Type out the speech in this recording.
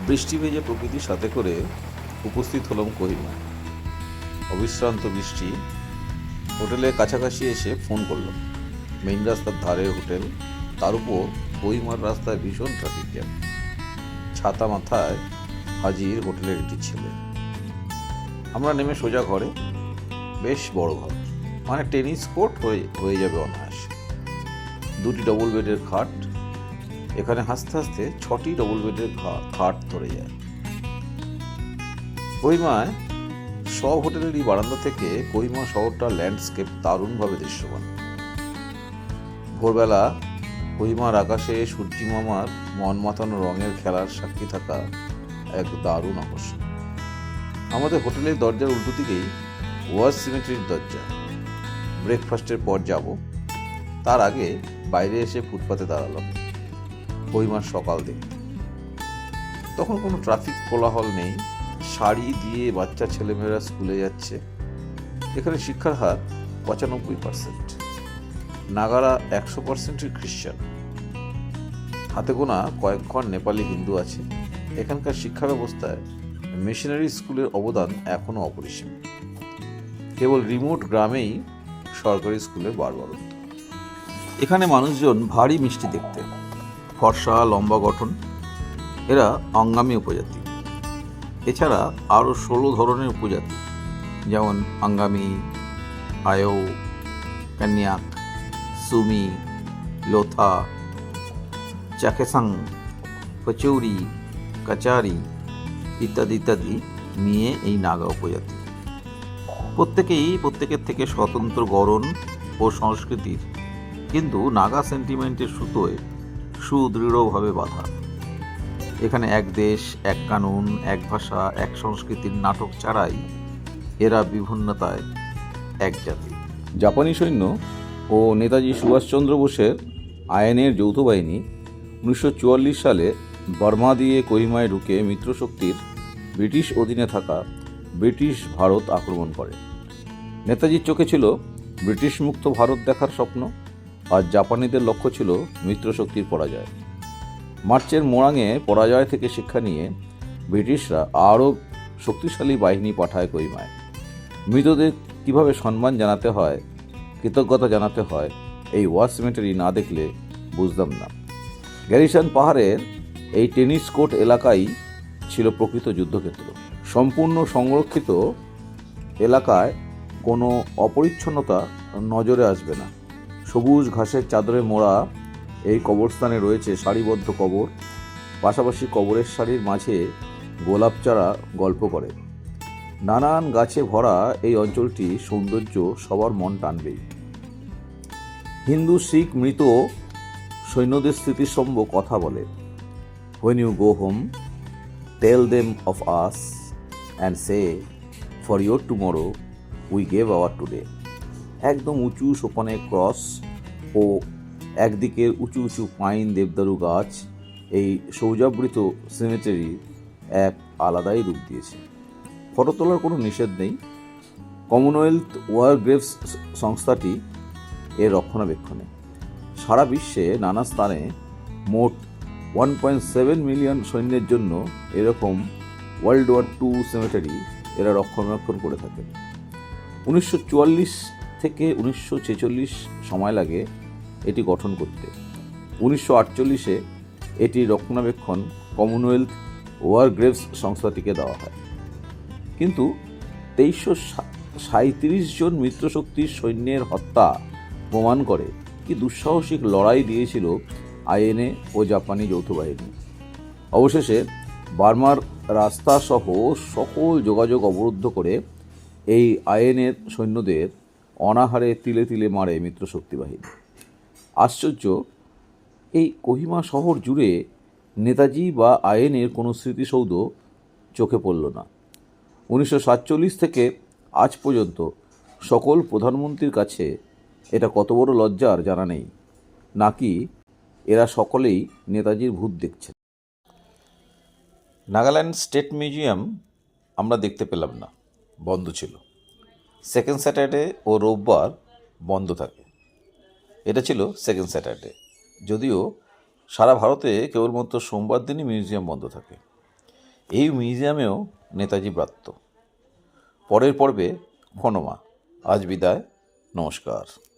বৃষ্টি ভেজে প্রকৃতির সাথে করে উপস্থিত হলাম কোহিমায়। অবিশ্রান্ত বৃষ্টি। হোটেলের কাছাকাছি এসে ফোন করলাম। মেইন রাস্তার ধারে হোটেল, তার উপর কোহিমার রাস্তায় ভীষণ ট্রাফিক জ্যাম। ছাতা মাথায় হাজির হোটেলের একটি ছেলে। আমরা নেমে সোজা ঘরে। বেশ বড় ঘর, মানে টেনিস কোর্ট হয়ে যাবে অনায়াসে। 2টি ডবল বেডের খাট। এখানে হাসতে হাসতে 6টি ডবল বেডের খাট ধরে যায়। কোহিমায় সব হোটেলেরই বারান্দা থেকে কোহিমা শহরটার ল্যান্ডস্কেপ দারুণভাবে দৃশ্যমান। ভোরবেলা কোহিমার আকাশে সূর্যিমামার মন মাতানো রঙের খেলার সাক্ষী থাকা এক দারুণ আকর্ষণ। আমাদের হোটেলের দরজার উল্টো দিকেই ওয়ার সিমেট্রির দরজা। ব্রেকফাস্টের পর যাব, তার আগে বাইরে এসে ফুটপাতে দাঁড়ালাম কোহিমার সকাল দেখতে। তখন কোনো ট্রাফিক কোলাহল নেই। শাড়ি দিয়ে বাচ্চা ছেলেমেয়েরা স্কুলে যাচ্ছে। এখানে শিক্ষার হার 95%। নাগারা 100%-ই খ্রিশ্চান। হাতে গোনা কয়েক ঘর নেপালি হিন্দু আছে। এখানকার শিক্ষা ব্যবস্থায় মিশনারি স্কুলের অবদান এখনও অপরিসীম। কেবল রিমোট গ্রামেই সরকারি স্কুলের বাড়বাড়ন্ত। এখানে মানুষজন ভারী মিষ্টি দেখতে, ফর্সা লম্বা গঠন। এরা অঙ্গামী উপজাতি। এছাড়া আরও 16 ধরনের উপজাতি, যেমন আঙ্গামী, আয়ো, কান্যাক, সুমি, লোথা, চাকেসাং, পচৌরি, কাচারি ইত্যাদি ইত্যাদি নিয়ে এই নাগা উপজাতি। প্রত্যেকের থেকে স্বতন্ত্র গড়ন ও সংস্কৃতির, কিন্তু নাগা সেন্টিমেন্টের সুতোয় সুদৃঢ়ভাবে বাঁধা। এখানে এক দেশ, এক কানুন, এক ভাষা, এক সংস্কৃতির নাটক ছাড়াই এরা বিভিন্নতায় এক জাতি। জাপানি সৈন্য ও নেতাজি সুভাষচন্দ্র বোসের আইএনএর যৌথ বাহিনী 1944 সালে বার্মা দিয়ে কোহিমায় ঢুকে মিত্রশক্তির ব্রিটিশ অধীনে থাকা ব্রিটিশ ভারত আক্রমণ করে। নেতাজির চোখে ছিল ব্রিটিশ মুক্ত ভারত দেখার স্বপ্ন, আর জাপানিদের লক্ষ্য ছিল মিত্রশক্তির পরাজয়। মার্চের মোরাঙে পরাজয় থেকে শিক্ষা নিয়ে ব্রিটিশরা আরও শক্তিশালী বাহিনী পাঠায় কোহিমায়। মৃতদের কীভাবে সম্মান জানাতে হয়, কৃতজ্ঞতা জানাতে হয়, এই ওয়ার সিমেটারি না দেখলে বুঝতাম না। গ্যারিসন পাহাড়ের এই টেনিস কোর্ট এলাকাই ছিল প্রকৃত যুদ্ধক্ষেত্র। সম্পূর্ণ সংরক্ষিত এলাকায় কোনো অপরিচ্ছন্নতা নজরে আসবে না। সবুজ ঘাসের চাদরে মোড়া এই কবরস্থানে রয়েছে সারিবদ্ধ কবর। পাশাপাশি কবরের সারির মাঝে গোলাপ চারা গল্প করে। নানান গাছে ভরা এই অঞ্চলটি সৌন্দর্য সবার মন টানবেই। হিন্দু শিখ মৃত সৈন্যদের স্মৃতিস্তম্ভ কথা বলে। When you go home, tell them of us and say, for your tomorrow, we gave our today. একদম উঁচু সোপানে ক্রস ও একদিকের উঁচু উঁচু পাইন দেবদারু গাছ এই সৌজাবৃত সিমেটারি এক আলাদাই রূপ দিয়েছে। ফটো তোলার কোনো নিষেধ নেই। কমনওয়েলথ ওয়ার গ্রেভস সংস্থাটি এর রক্ষণাবেক্ষণে। সারা বিশ্বে নানা স্থানে মোট 1.7 মিলিয়ন সৈন্যের জন্য এরকম ওয়ার্ল্ড ওয়ার II সিমেটারি এরা রক্ষণাবেক্ষণ করে থাকে। 1944 থেকে 1946 সময় লাগে এটি গঠন করতে। 1948-এ এটি রক্ষণাবেক্ষণ কমনওয়েলথ ওয়ার গ্রেভস সংস্থাটিকে দেওয়া হয়। কিন্তু 2337 জন মিত্রশক্তির সৈন্যের হত্যা প্রমাণ করে কি দুঃসাহসিক লড়াই দিয়েছিল আইএনএ ও জাপানি যৌথ বাহিনী। অবশেষে বার্মার রাস্তা সহ সকল যোগাযোগ অবরুদ্ধ করে এই আইএনএর সৈন্যদের অনাহারে তিলে তিলে মারে মিত্রশক্তি বাহিনী। আশ্চর্য, এই কোহিমা শহর জুড়ে নেতাজি বা আইএনএর কোনো স্মৃতিসৌধ চোখে পড়ল না। 1947 থেকে আজ পর্যন্ত সকল প্রধানমন্ত্রীর কাছে এটা কত বড় লজ্জার জানা নেই, নাকি এরা সকলেই নেতাজির ভূত দেখছেন। নাগাল্যান্ড স্টেট মিউজিয়াম আমরা দেখতে পেলাম না, বন্ধ ছিল। সেকেন্ড স্যাটারডে ও রোববার বন্ধ থাকে। এটা ছিল সেকেন্ড স্যাটারডে, যদিও সারা ভারতে কেবলমাত্র সোমবার দিনই মিউজিয়াম বন্ধ থাকে। এই মিউজিয়ামেও নেতাজি ব্রাত্য। পরের পর্বে ক্ষণমা। আজ বিদায়, নমস্কার।